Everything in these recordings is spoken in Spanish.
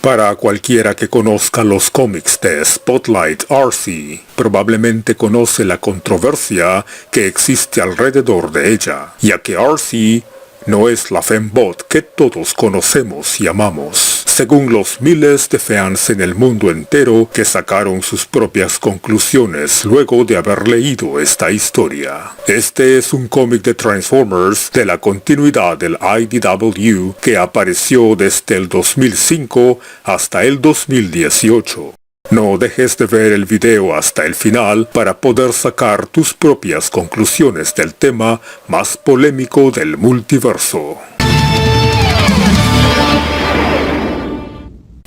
Para cualquiera que conozca los cómics de Spotlight Arcee, probablemente conoce la controversia que existe alrededor de ella, ya que Arcee no es la fembot que todos conocemos y amamos, según los miles de fans en el mundo entero que sacaron sus propias conclusiones luego de haber leído esta historia. Este es un cómic de Transformers de la continuidad del IDW que apareció desde el 2005 hasta el 2018. No dejes de ver el video hasta el final para poder sacar tus propias conclusiones del tema más polémico del multiverso.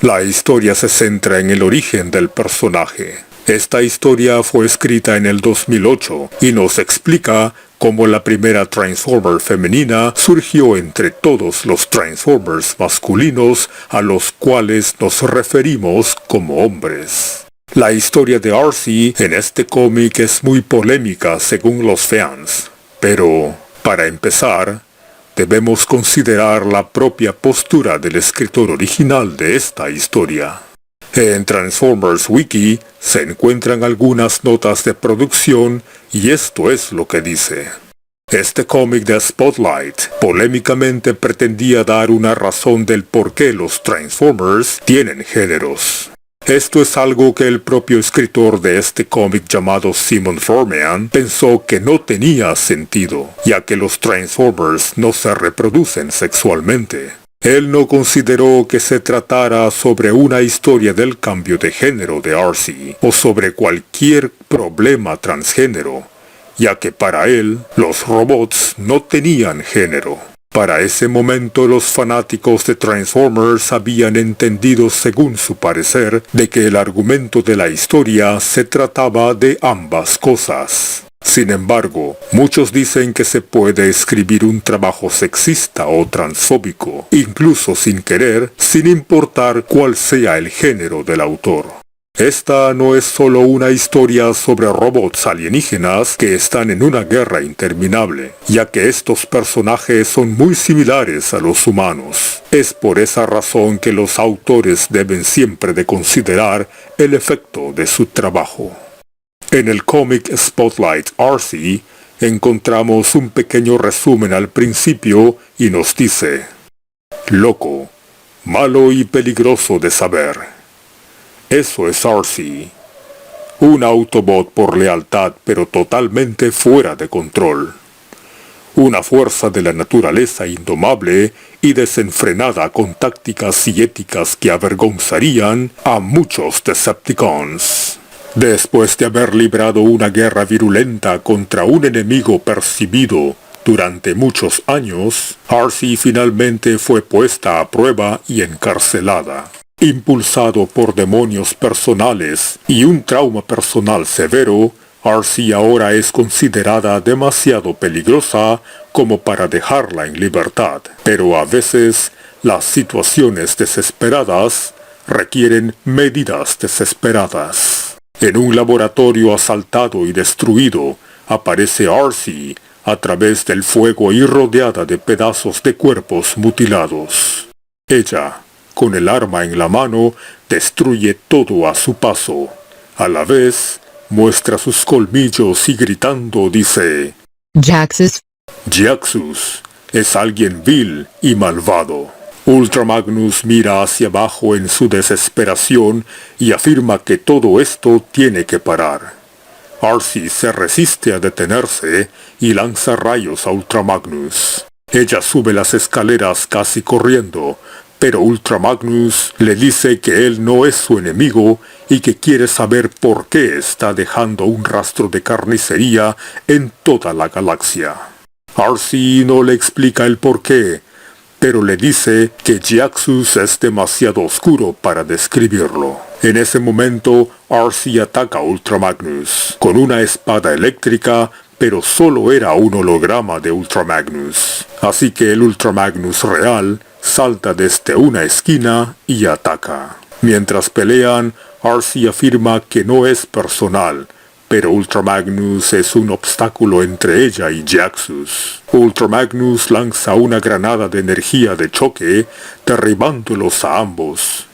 La historia se centra en el origen del personaje. Esta historia fue escrita en el 2008 y nos explica cómo la primera Transformer femenina surgió entre todos los Transformers masculinos a los cuales nos referimos como hombres. La historia de Arcee en este cómic es muy polémica según los fans, pero, para empezar, debemos considerar la propia postura del escritor original de esta historia. En Transformers Wiki se encuentran algunas notas de producción y esto es lo que dice. Este cómic de Spotlight polémicamente pretendía dar una razón del por qué los Transformers tienen géneros. Esto es algo que el propio escritor de este cómic llamado Simon Furman pensó que no tenía sentido, ya que los Transformers no se reproducen sexualmente. Él no consideró que se tratara sobre una historia del cambio de género de Arcee o sobre cualquier problema transgénero, ya que para él los robots no tenían género. Para ese momento los fanáticos de Transformers habían entendido, según su parecer, de que el argumento de la historia se trataba de ambas cosas. Sin embargo, muchos dicen que se puede escribir un trabajo sexista o transfóbico, incluso sin querer, sin importar cuál sea el género del autor. Esta no es solo una historia sobre robots alienígenas que están en una guerra interminable, ya que estos personajes son muy similares a los humanos. Es por esa razón que los autores deben siempre de considerar el efecto de su trabajo. En el cómic Spotlight Arcee encontramos un pequeño resumen al principio y nos dice: loco, malo y peligroso de saber. Eso es Arcee, un Autobot por lealtad pero totalmente fuera de control. Una fuerza de la naturaleza indomable y desenfrenada con tácticas y éticas que avergonzarían a muchos Decepticons. Después de haber librado una guerra virulenta contra un enemigo percibido durante muchos años, Arcee finalmente fue puesta a prueba y encarcelada. Impulsado por demonios personales y un trauma personal severo, Arcee ahora es considerada demasiado peligrosa como para dejarla en libertad. Pero a veces, las situaciones desesperadas requieren medidas desesperadas. En un laboratorio asaltado y destruido, aparece Arcee a través del fuego y rodeada de pedazos de cuerpos mutilados. Ella, con el arma en la mano, destruye todo a su paso. A la vez, muestra sus colmillos y gritando dice: Jaxus. Jaxus es alguien vil y malvado. Ultra Magnus mira hacia abajo en su desesperación y afirma que todo esto tiene que parar. Arcee se resiste a detenerse y lanza rayos a Ultra Magnus. Ella sube las escaleras casi corriendo, pero Ultra Magnus le dice que él no es su enemigo y que quiere saber por qué está dejando un rastro de carnicería en toda la galaxia. Arcee no le explica el por qué, pero le dice que Jaxus es demasiado oscuro para describirlo. En ese momento, Arcee ataca a Ultra Magnus con una espada eléctrica, pero solo era un holograma de Ultra Magnus. Así que el Ultra Magnus real salta desde una esquina y ataca. Mientras pelean, Arcee afirma que no es personal, pero Ultra Magnus es un obstáculo entre ella y Jaxus. Ultra Magnus lanza una granada de energía de choque, derribándolos a ambos.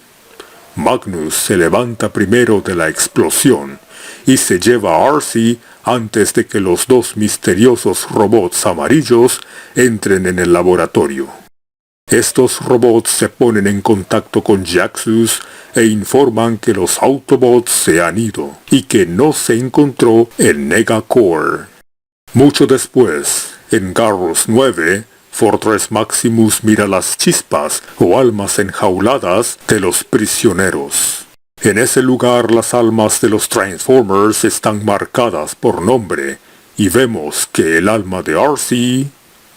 Magnus se levanta primero de la explosión y se lleva a Arcee antes de que los dos misteriosos robots amarillos entren en el laboratorio. Estos robots se ponen en contacto con Jaxus e informan que los Autobots se han ido y que no se encontró el Negacore. Mucho después, en Garrus 9, Fortress Maximus mira las chispas o almas enjauladas de los prisioneros. En ese lugar las almas de los Transformers están marcadas por nombre y vemos que el alma de Arcee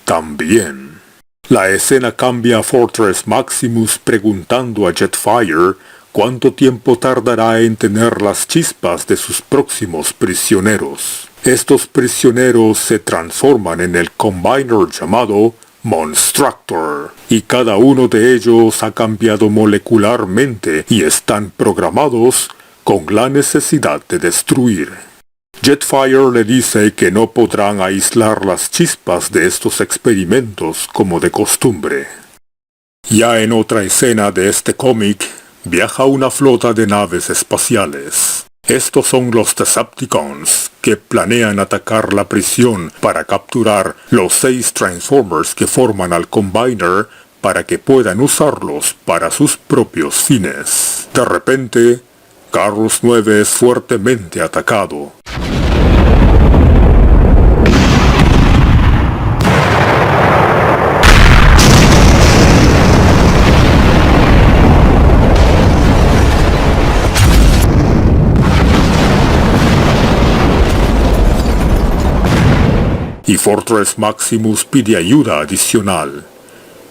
también. La escena cambia a Fortress Maximus preguntando a Jetfire cuánto tiempo tardará en tener las chispas de sus próximos prisioneros. Estos prisioneros se transforman en el Combiner llamado Monstructor, y cada uno de ellos ha cambiado molecularmente y están programados con la necesidad de destruir. Jetfire le dice que no podrán aislar las chispas de estos experimentos como de costumbre. Ya en otra escena de este cómic, viaja una flota de naves espaciales. Estos son los Decepticons, que planean atacar la prisión para capturar los 6 Transformers que forman al Combiner para que puedan usarlos para sus propios fines. De repente, Garrus 9 es fuertemente atacado. Y Fortress Maximus pide ayuda adicional.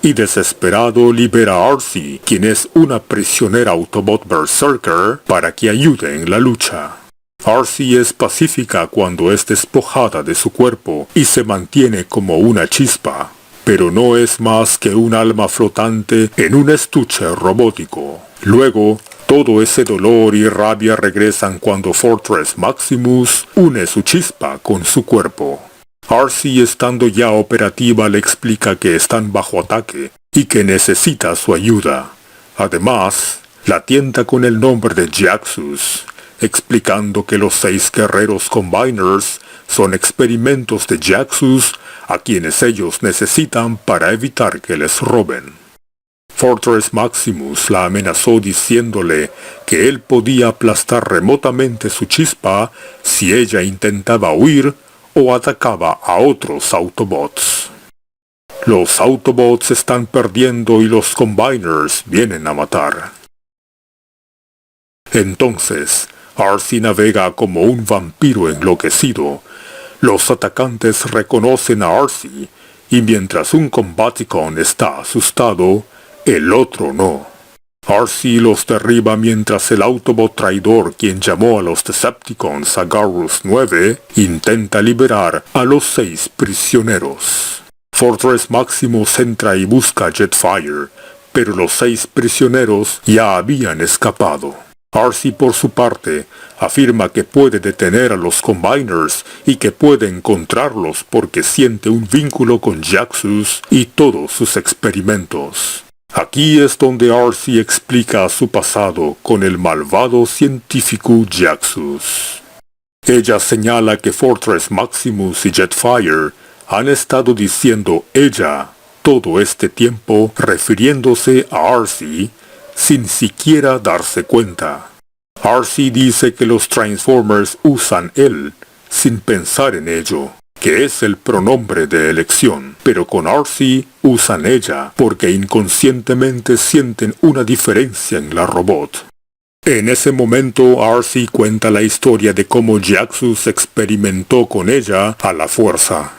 Y desesperado libera a Arcee, quien es una prisionera Autobot Berserker, para que ayude en la lucha. Arcee es pacífica cuando es despojada de su cuerpo y se mantiene como una chispa, pero no es más que un alma flotante en un estuche robótico. Luego, todo ese dolor y rabia regresan cuando Fortress Maximus une su chispa con su cuerpo. Arcee, estando ya operativa, le explica que están bajo ataque y que necesita su ayuda. Además, la tienta con el nombre de Jaxus, explicando que los 6 guerreros Combiners son experimentos de Jaxus a quienes ellos necesitan para evitar que les roben. Fortress Maximus la amenazó diciéndole que él podía aplastar remotamente su chispa si ella intentaba huir o atacaba a otros Autobots. Los Autobots están perdiendo y los Combiners vienen a matar. Entonces, Arcee navega como un vampiro enloquecido. Los atacantes reconocen a Arcee, y mientras un Combaticon está asustado, el otro no. Arcee los derriba mientras el Autobot traidor, quien llamó a los Decepticons a Garrus 9, intenta liberar a los 6 prisioneros. Fortress Maximus entra y busca a Jetfire, pero los 6 prisioneros ya habían escapado. Arcee, por su parte, afirma que puede detener a los Combiners y que puede encontrarlos porque siente un vínculo con Jaxus y todos sus experimentos. Aquí es donde Arcee explica su pasado con el malvado científico Jaxus. Ella señala que Fortress Maximus y Jetfire han estado diciendo ella todo este tiempo refiriéndose a Arcee sin siquiera darse cuenta. Arcee dice que los Transformers usan él sin pensar en ello, que es el pronombre de elección, pero con Arcee usan ella porque inconscientemente sienten una diferencia en la robot. En ese momento Arcee cuenta la historia de cómo Jaxus experimentó con ella a la fuerza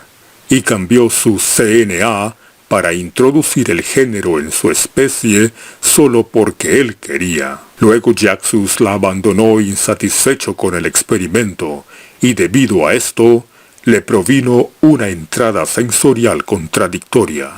y cambió su CNA para introducir el género en su especie solo porque él quería. Luego Jaxus la abandonó insatisfecho con el experimento y debido a esto le provino una entrada sensorial contradictoria.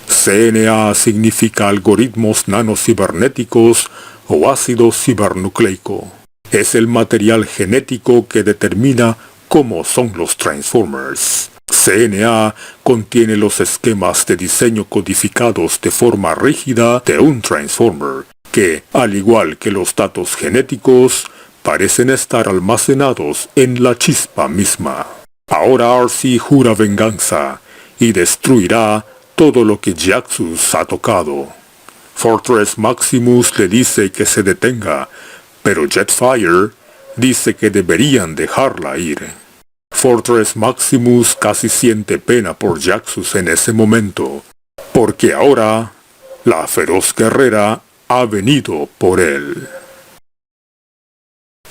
CNA significa algoritmos nanocibernéticos o ácido cibernucleico. Es el material genético que determina cómo son los Transformers. CNA contiene los esquemas de diseño codificados de forma rígida de un Transformer, que, al igual que los datos genéticos, parecen estar almacenados en la chispa misma. Ahora Arcee jura venganza y destruirá todo lo que Jaxus ha tocado. Fortress Maximus le dice que se detenga, pero Jetfire dice que deberían dejarla ir. Fortress Maximus casi siente pena por Jaxus en ese momento, porque ahora la feroz guerrera ha venido por él.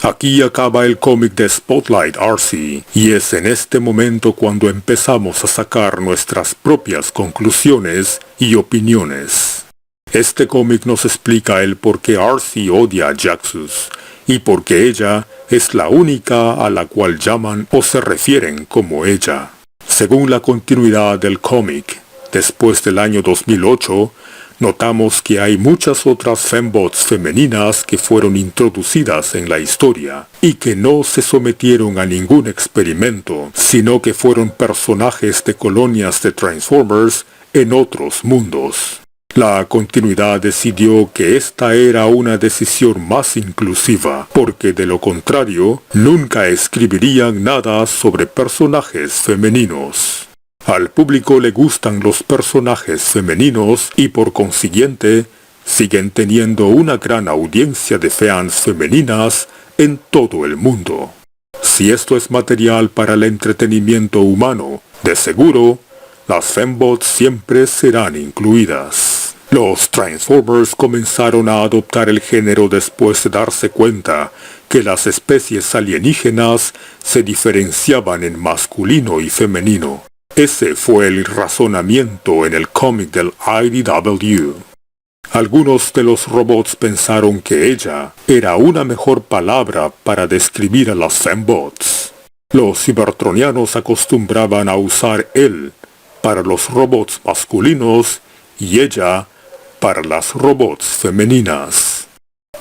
Aquí acaba el cómic de Spotlight Arcee, y es en este momento cuando empezamos a sacar nuestras propias conclusiones y opiniones. Este cómic nos explica el por qué Arcee odia a Jaxus, y por qué ella es la única a la cual llaman o se refieren como ella. Según la continuidad del cómic, después del año 2008, notamos que hay muchas otras fembots femeninas que fueron introducidas en la historia y que no se sometieron a ningún experimento, sino que fueron personajes de colonias de Transformers en otros mundos. La continuidad decidió que esta era una decisión más inclusiva, porque de lo contrario, nunca escribirían nada sobre personajes femeninos. Al público le gustan los personajes femeninos y por consiguiente, siguen teniendo una gran audiencia de fans femeninas en todo el mundo. Si esto es material para el entretenimiento humano, de seguro, las fembots siempre serán incluidas. Los Transformers comenzaron a adoptar el género después de darse cuenta que las especies alienígenas se diferenciaban en masculino y femenino. Ese fue el razonamiento en el cómic del IDW. Algunos de los robots pensaron que ella era una mejor palabra para describir a las fembots. Los cybertronianos acostumbraban a usar él para los robots masculinos y ella para las robots femeninas.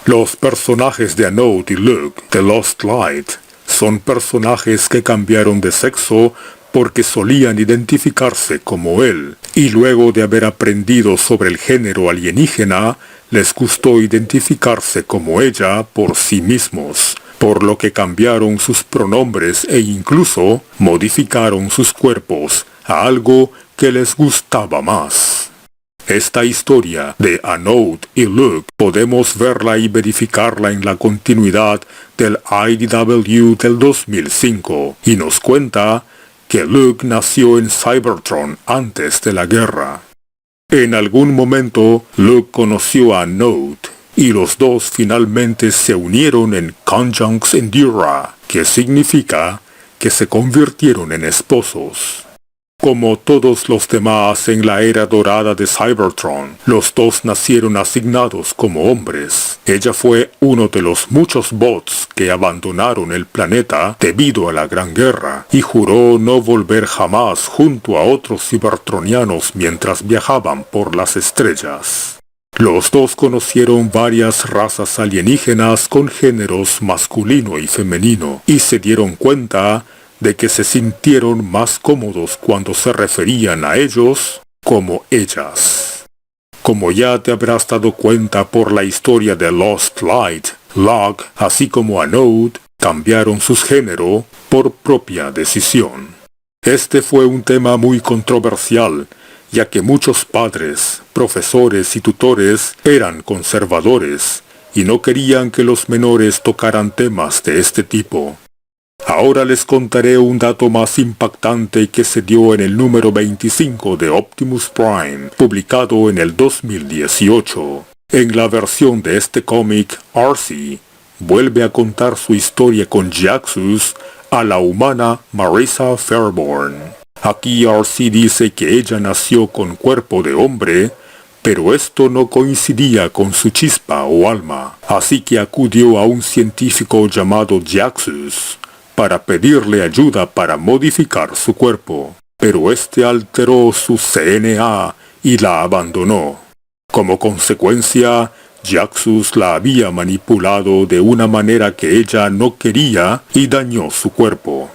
Los personajes de Anode y Luke de Lost Light son personajes que cambiaron de sexo porque solían identificarse como él, y luego de haber aprendido sobre el género alienígena, les gustó identificarse como ella por sí mismos, por lo que cambiaron sus pronombres e incluso modificaron sus cuerpos a algo que les gustaba más. Esta historia de Anode y Luke podemos verla y verificarla en la continuidad del IDW del 2005, y nos cuenta que Luke nació en Cybertron antes de la guerra. En algún momento, Luke conoció a Anode, y los dos finalmente se unieron en Conjunx Endura, que significa que se convirtieron en esposos. Como todos los demás en la era dorada de Cybertron, los dos nacieron asignados como hombres. Ella fue uno de los muchos bots que abandonaron el planeta debido a la Gran Guerra, y juró no volver jamás junto a otros cybertronianos mientras viajaban por las estrellas. Los dos conocieron varias razas alienígenas con géneros masculino y femenino, y se dieron cuenta de que se sintieron más cómodos cuando se referían a ellos como ellas. Como ya te habrás dado cuenta por la historia de Lost Light, Locke, así como Anode, cambiaron su género por propia decisión. Este fue un tema muy controversial, ya que muchos padres, profesores y tutores eran conservadores y no querían que los menores tocaran temas de este tipo. Ahora les contaré un dato más impactante que se dio en el número 25 de Optimus Prime, publicado en el 2018. En la versión de este cómic, Arcee vuelve a contar su historia con Jaxus a la humana Marissa Fairborn. Aquí Arcee dice que ella nació con cuerpo de hombre, pero esto no coincidía con su chispa o alma, así que acudió a un científico llamado Jaxus para pedirle ayuda para modificar su cuerpo, pero este alteró su CNA y la abandonó. Como consecuencia, Jaxus la había manipulado de una manera que ella no quería y dañó su cuerpo.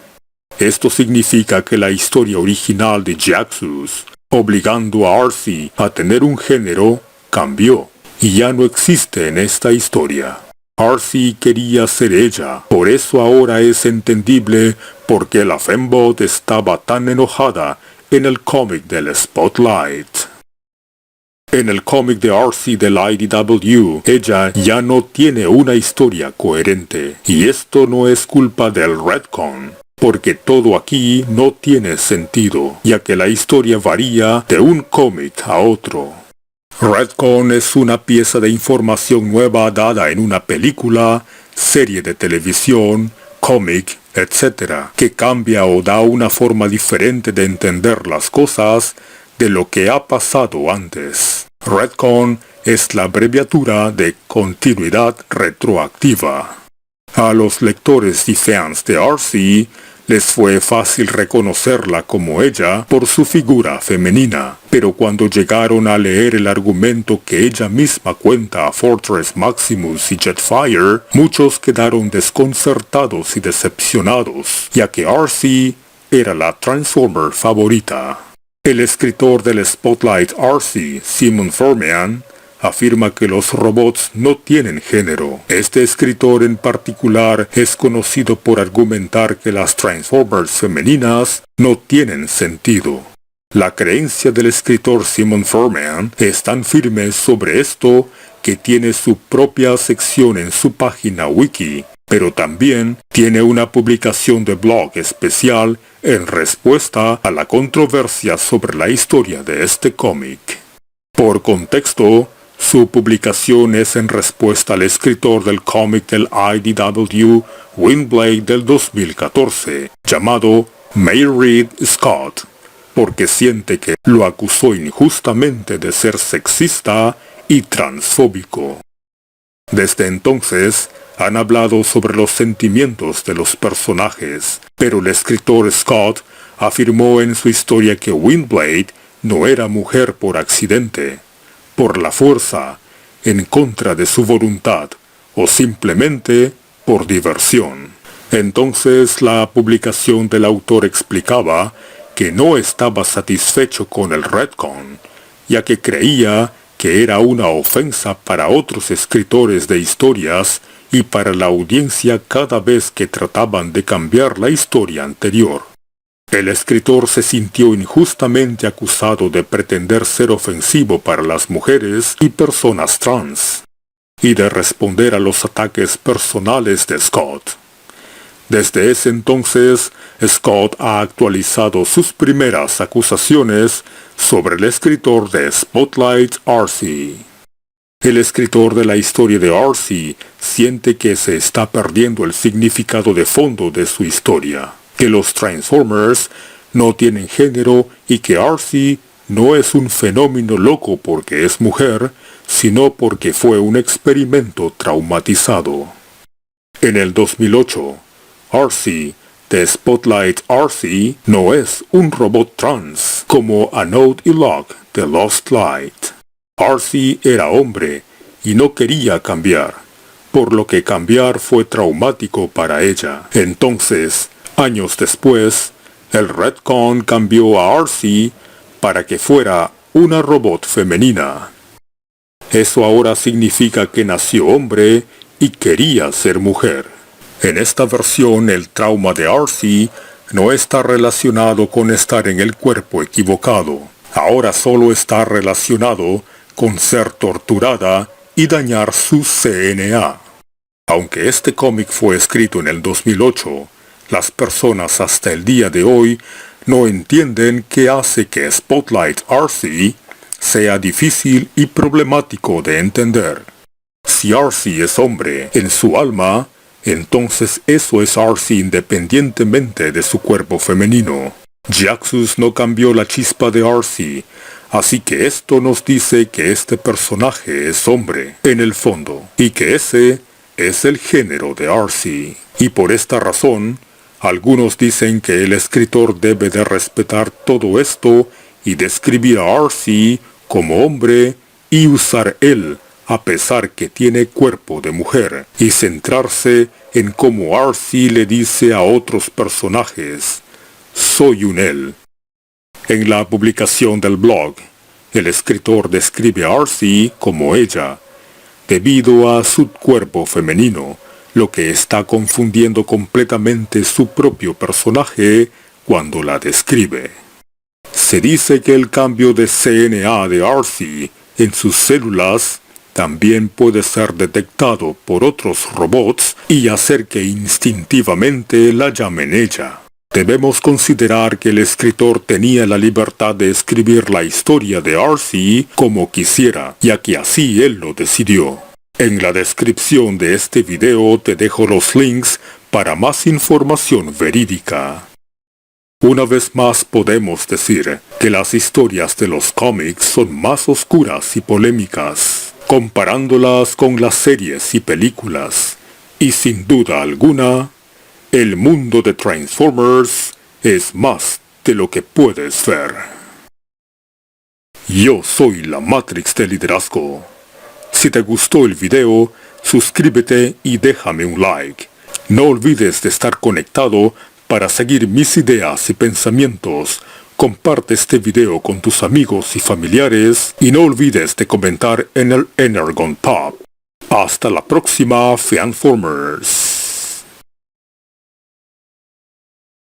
Esto significa que la historia original de Jaxus, obligando a Arcee a tener un género, cambió. y ya no existe en esta historia. Arcee quería ser ella, por eso ahora es entendible por qué la Fembot estaba tan enojada en el cómic del Spotlight. En el cómic de Arcee del IDW, ella ya no tiene una historia coherente, y esto no es culpa del retcon, porque todo aquí no tiene sentido, ya que la historia varía de un cómic a otro. Retcon es una pieza de información nueva dada en una película, serie de televisión, cómic, etc., que cambia o da una forma diferente de entender las cosas de lo que ha pasado antes. Retcon es la abreviatura de continuidad retroactiva. A los lectores y fans de Arcee les fue fácil reconocerla como ella por su figura femenina, pero cuando llegaron a leer el argumento que ella misma cuenta a Fortress Maximus y Jetfire, muchos quedaron desconcertados y decepcionados, ya que Arcee era la Transformer favorita. El escritor del Spotlight Arcee, Simon Furman, afirma que los robots no tienen género. Este escritor en particular es conocido por argumentar que las Transformers femeninas no tienen sentido. La creencia del escritor Simon Furman es tan firme sobre esto que tiene su propia sección en su página wiki, pero también tiene una publicación de blog especial en respuesta a la controversia sobre la historia de este cómic. Por contexto, su publicación es en respuesta al escritor del cómic del IDW Windblade del 2014, llamado May Reed Scott, porque siente que lo acusó injustamente de ser sexista y transfóbico. Desde entonces, han hablado sobre los sentimientos de los personajes, pero el escritor Scott afirmó en su historia que Windblade no era mujer por accidente, por la fuerza, en contra de su voluntad, o simplemente por diversión. Entonces la publicación del autor explicaba que no estaba satisfecho con el retcon, ya que creía que era una ofensa para otros escritores de historias y para la audiencia cada vez que trataban de cambiar la historia anterior. El escritor se sintió injustamente acusado de pretender ser ofensivo para las mujeres y personas trans, y de responder a los ataques personales de Scott. Desde ese entonces, Scott ha actualizado sus primeras acusaciones sobre el escritor de Spotlight Arcee. El escritor de la historia de Arcee siente que se está perdiendo el significado de fondo de su historia, que los Transformers no tienen género y que Arcee no es un fenómeno loco porque es mujer, sino porque fue un experimento traumatizado. En el 2008, Arcee, de Spotlight Arcee, no es un robot trans, como Anode y Locke de Lost Light. Arcee era hombre y no quería cambiar, por lo que cambiar fue traumático para ella. Entonces, años después, el retcon cambió a Arcee para que fuera una robot femenina. Eso ahora significa que nació hombre y quería ser mujer. En esta versión, el trauma de Arcee no está relacionado con estar en el cuerpo equivocado. Ahora solo está relacionado con ser torturada y dañar su CNA. Aunque este cómic fue escrito en el 2008, las personas hasta el día de hoy no entienden qué hace que Spotlight Arcee sea difícil y problemático de entender. Si Arcee es hombre en su alma, entonces eso es Arcee independientemente de su cuerpo femenino. Jaxus no cambió la chispa de Arcee, así que esto nos dice que este personaje es hombre en el fondo, y que ese es el género de Arcee. Y por esta razón, algunos dicen que el escritor debe de respetar todo esto y describir a Arcee como hombre y usar él, a pesar que tiene cuerpo de mujer, y centrarse en cómo Arcee le dice a otros personajes, soy un él. En la publicación del blog, el escritor describe a Arcee como ella, debido a su cuerpo femenino, lo que está confundiendo completamente su propio personaje cuando la describe. Se dice que el cambio de CNA de Arcee en sus células también puede ser detectado por otros robots y hacer que instintivamente la llamen ella. Debemos considerar que el escritor tenía la libertad de escribir la historia de Arcee como quisiera, ya que así él lo decidió. En la descripción de este video te dejo los links para más información verídica. Una vez más podemos decir que las historias de los cómics son más oscuras y polémicas, comparándolas con las series y películas, y sin duda alguna, el mundo de Transformers es más de lo que puedes ver. Yo soy la Matrix de Liderazgo. Si te gustó el video, suscríbete y déjame un like. No olvides de estar conectado para seguir mis ideas y pensamientos. Comparte este video con tus amigos y familiares y no olvides de comentar en el Energon Pub. Hasta la próxima, Fanformers.